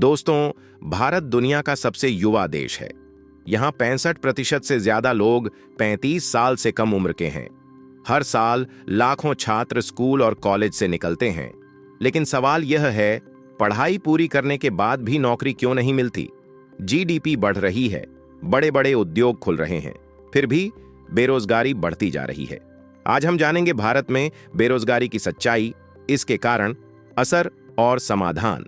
दोस्तों, भारत दुनिया का सबसे युवा देश है। यहाँ 65% से ज्यादा लोग 35 साल से कम उम्र के हैं। हर साल लाखों छात्र स्कूल और कॉलेज से निकलते हैं। लेकिन सवाल यह है, पढ़ाई पूरी करने के बाद भी नौकरी क्यों नहीं मिलती? जीडीपी बढ़ रही है, बड़े बड़े उद्योग खुल रहे हैं, फिर भी बेरोजगारी बढ़ती जा रही है। आज हम जानेंगे भारत में बेरोजगारी की सच्चाई, इसके कारण, असर और समाधान।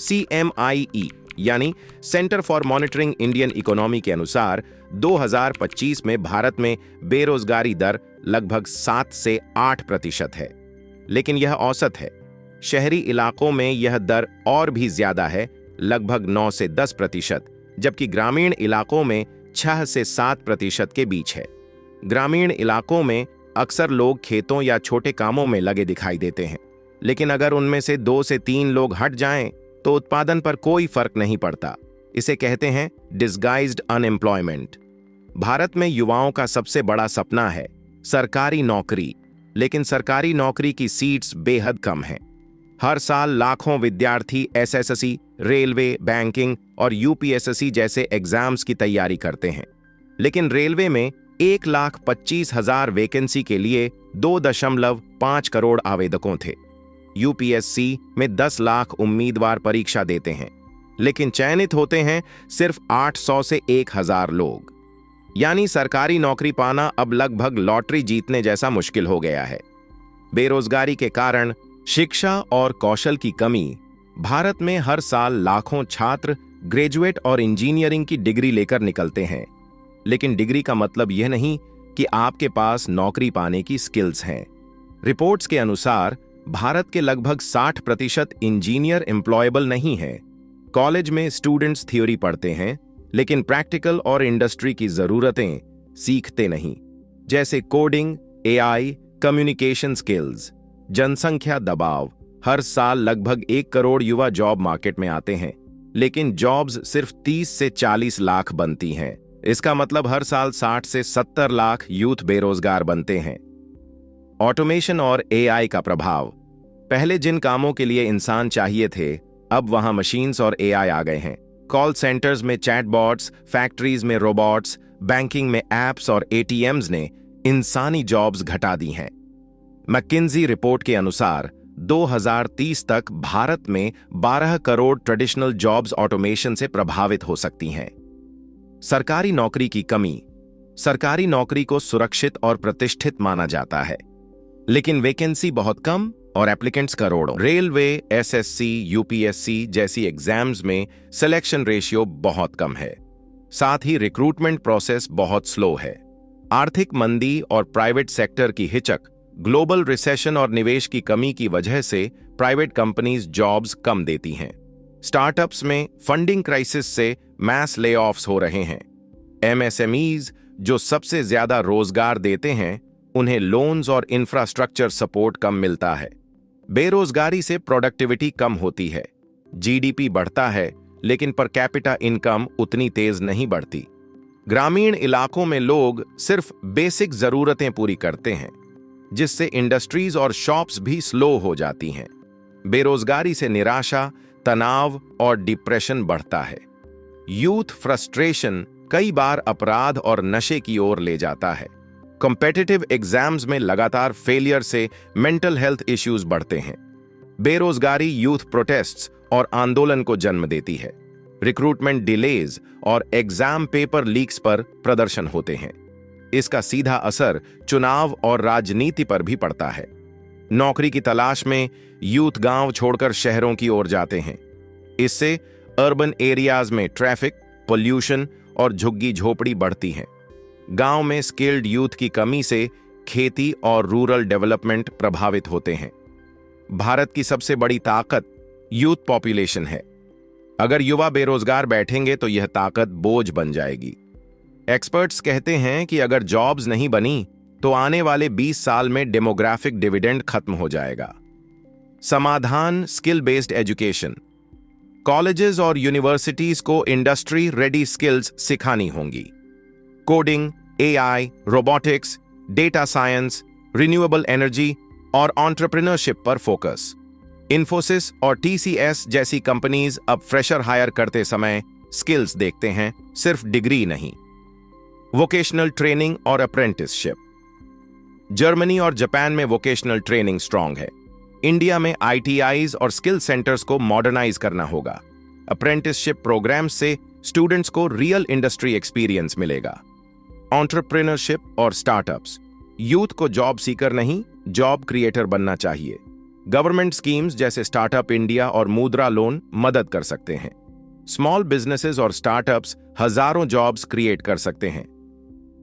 CMIE यानी centre for monitoring Indian economy के अनुसार 2025 में भारत में बेरोजगारी दर लगभग 7 से 8% है। लेकिन यह औसत है। शहरी इलाकों में यह दर और भी ज्यादा है, लगभग 9 से 10%, जबकि ग्रामीण इलाकों में 6 से 7% के बीच है। ग्रामीण इलाकों में अक्सर लोग खेतों या छोटे कामों में लगे दिखाई देते हैं, लेकिन अगर उनमें से 2 से 3 लोग हट जाएं, तो उत्पादन पर कोई फर्क नहीं पड़ता। इसे कहते हैं डिस्गाइज्ड अनएम्प्लॉयमेंट। भारत में युवाओं का सबसे बड़ा सपना है सरकारी नौकरी, लेकिन सरकारी नौकरी की सीट्स बेहद कम हैं। हर साल लाखों विद्यार्थी SSC, रेलवे, बैंकिंग और UPSSC जैसे एग्जाम्स की तैयारी करते हैं, लेकिन रेलवे में 1,25,000 वैकेंसी के लिए 2.5 करोड़ आवेदकों थे। UPSC में 10 लाख उम्मीदवार परीक्षा देते हैं, लेकिन चयनित होते हैं सिर्फ 800 से 1,000 लोग। यानी सरकारी नौकरी पाना अब लगभग लॉटरी जीतने जैसा मुश्किल हो गया है। बेरोजगारी के कारण शिक्षा और कौशल की कमी। भारत में हर साल लाखों छात्र ग्रेजुएट और इंजीनियरिंग की डिग्री लेकर निकलते हैं, लेकिन डिग्री का मतलब यह नहीं कि आपके पास नौकरी पाने की स्किल्स हैं। रिपोर्ट्स के अनुसार भारत के लगभग 60% इंजीनियर एम्प्लॉयबल नहीं हैं। कॉलेज में स्टूडेंट्स थ्योरी पढ़ते हैं, लेकिन प्रैक्टिकल और इंडस्ट्री की जरूरतें सीखते नहीं, जैसे कोडिंग, AI, कम्युनिकेशन स्किल्स। जनसंख्या दबाव। हर साल लगभग 1 करोड़ युवा जॉब मार्केट में आते हैं, लेकिन जॉब्स सिर्फ 30 से 40 लाख बनती हैं। इसका मतलब हर साल 60 से 70 लाख यूथ बेरोजगार बनते हैं। ऑटोमेशन और AI का प्रभाव। पहले जिन कामों के लिए इंसान चाहिए थे, अब वहां मशीन्स और AI आ गए हैं। कॉल सेंटर्स में चैटबॉट्स, फैक्ट्रीज में रोबोट्स, बैंकिंग में ऐप्स और ATMs ने इंसानी जॉब्स घटा दी हैं। मैकिन्जी रिपोर्ट के अनुसार 2030 तक भारत में 12 करोड़ ट्रेडिशनल जॉब्स ऑटोमेशन से प्रभावित हो सकती हैं। सरकारी नौकरी की कमी। सरकारी नौकरी को सुरक्षित और प्रतिष्ठित माना जाता है, लेकिन वैकेंसी बहुत कम और एप्लीकेंट्स करोड़ों। रेलवे, SSC, UPSC जैसी एग्जाम्स में सिलेक्शन रेशियो बहुत कम है। साथ ही रिक्रूटमेंट प्रोसेस बहुत स्लो है। आर्थिक मंदी और प्राइवेट सेक्टर की हिचक, ग्लोबल रिसेशन और निवेश की कमी की वजह से प्राइवेट कंपनीज जॉब्स कम देती हैं। स्टार्टअप्स में फंडिंग क्राइसिस से मैस लेऑफ्स हो रहे हैं। MSMEs, जो सबसे ज्यादा रोजगार देते हैं, उन्हें लोन्स और इंफ्रास्ट्रक्चर सपोर्ट कम मिलता है। बेरोजगारी से प्रोडक्टिविटी कम होती है। GDP बढ़ता है, लेकिन पर कैपिटा इनकम उतनी तेज नहीं बढ़ती। ग्रामीण इलाकों में लोग सिर्फ बेसिक जरूरतें पूरी करते हैं, जिससे इंडस्ट्रीज और शॉप्स भी स्लो हो जाती हैं। बेरोजगारी से निराशा, तनाव और डिप्रेशन बढ़ता है। यूथ फ्रस्ट्रेशन कई बार अपराध और नशे की ओर ले जाता है। कॉम्पिटिटिव एग्जाम्स में लगातार फेलियर से मेंटल हेल्थ इश्यूज बढ़ते हैं। बेरोजगारी यूथ प्रोटेस्ट्स और आंदोलन को जन्म देती है। रिक्रूटमेंट डिलेज और एग्जाम पेपर लीक्स पर प्रदर्शन होते हैं। इसका सीधा असर चुनाव और राजनीति पर भी पड़ता है। नौकरी की तलाश में यूथ गांव छोड़कर शहरों की ओर जाते हैं। इससे अर्बन एरियाज में ट्रैफिक, पोल्यूशन और झुग्गी झोपड़ी बढ़ती हैं। गांव में स्किल्ड यूथ की कमी से खेती और रूरल डेवलपमेंट प्रभावित होते हैं। भारत की सबसे बड़ी ताकत यूथ पॉपुलेशन है। अगर युवा बेरोजगार बैठेंगे तो यह ताकत बोझ बन जाएगी। एक्सपर्ट्स कहते हैं कि अगर जॉब्स नहीं बनी तो आने वाले 20 साल में डेमोग्राफिक डिविडेंड खत्म हो जाएगा। समाधान स्किल बेस्ड एजुकेशन। कॉलेजेस और यूनिवर्सिटीज को इंडस्ट्री रेडी स्किल्स सिखानी होंगी। Coding, AI, robotics, data science, renewable energy और एंटरप्रेन्योरशिप पर फोकस। इन्फोसिस और टीसीएस जैसी कंपनीज अब फ्रेशर हायर करते समय स्किल्स देखते हैं, सिर्फ डिग्री नहीं। वोकेशनल ट्रेनिंग और अप्रेंटिसशिप। जर्मनी और जापान में वोकेशनल ट्रेनिंग स्ट्रांग है। इंडिया में आईटीआईज और स्किल सेंटर्स को मॉडर्नाइज करना होगा। अप्रेंटिसशिप प्रोग्राम्स से स्टूडेंट्स को रियल इंडस्ट्री एक्सपीरियंस मिलेगा। एंटरप्रेन्योरशिप और स्टार्टअप्स। यूथ को जॉब सीकर नहीं, जॉब क्रिएटर बनना चाहिए। गवर्नमेंट स्कीम्स जैसे स्टार्टअप इंडिया और मुद्रा लोन मदद कर सकते हैं। स्मॉल बिजनेसेस और स्टार्टअप्स हजारों जॉब्स क्रिएट कर सकते हैं।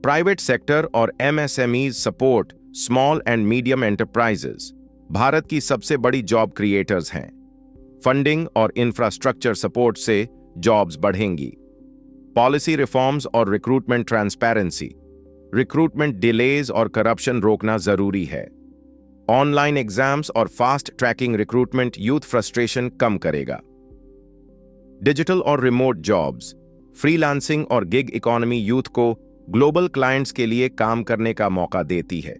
प्राइवेट सेक्टर और MSME support small and medium enterprises Bharat की सबसे बड़ी जॉब क्रिएटर्स हैं। फंडिंग और इंफ्रास्ट्रक्चर सपोर्ट से जॉब्स बढ़ेंगी। पॉलिसी रिफॉर्म्स और रिक्रूटमेंट ट्रांसपेरेंसी। रिक्रूटमेंट डिलेज और करप्शन रोकना जरूरी है। ऑनलाइन एग्जाम्स और fast tracking recruitment youth frustration कम करेगा। डिजिटल और रिमोट जॉब्स। फ्रीलांसिंग और गिग इकोनॉमी यूथ को ग्लोबल क्लाइंट्स के लिए काम करने का मौका देती है।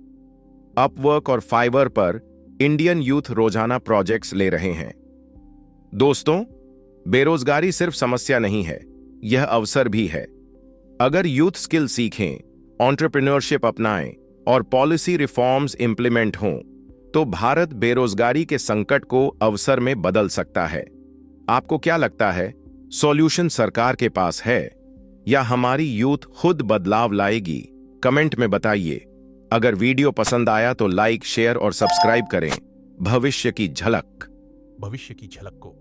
अपवर्क और फाइवर पर इंडियन यूथ रोजाना प्रोजेक्ट्स ले रहे हैं। दोस्तों, बेरोजगारी सिर्फ समस्या नहीं है, यह अवसर भी है। अगर यूथ स्किल सीखें, एंटरप्रेन्योरशिप अपनाएं और पॉलिसी रिफॉर्म्स इंप्लीमेंट हों, तो भारत बेरोजगारी के संकट को अवसर में बदल सकता है। आपको क्या लगता है, सॉल्यूशन सरकार के पास है या हमारी यूथ खुद बदलाव लाएगी? कमेंट में बताइए। अगर वीडियो पसंद आया तो लाइक, शेयर और सब्सक्राइब करें। भविष्य की झलक को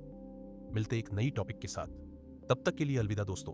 मिलते एक नई टॉपिक के साथ। तब तक के लिए अलविदा दोस्तों।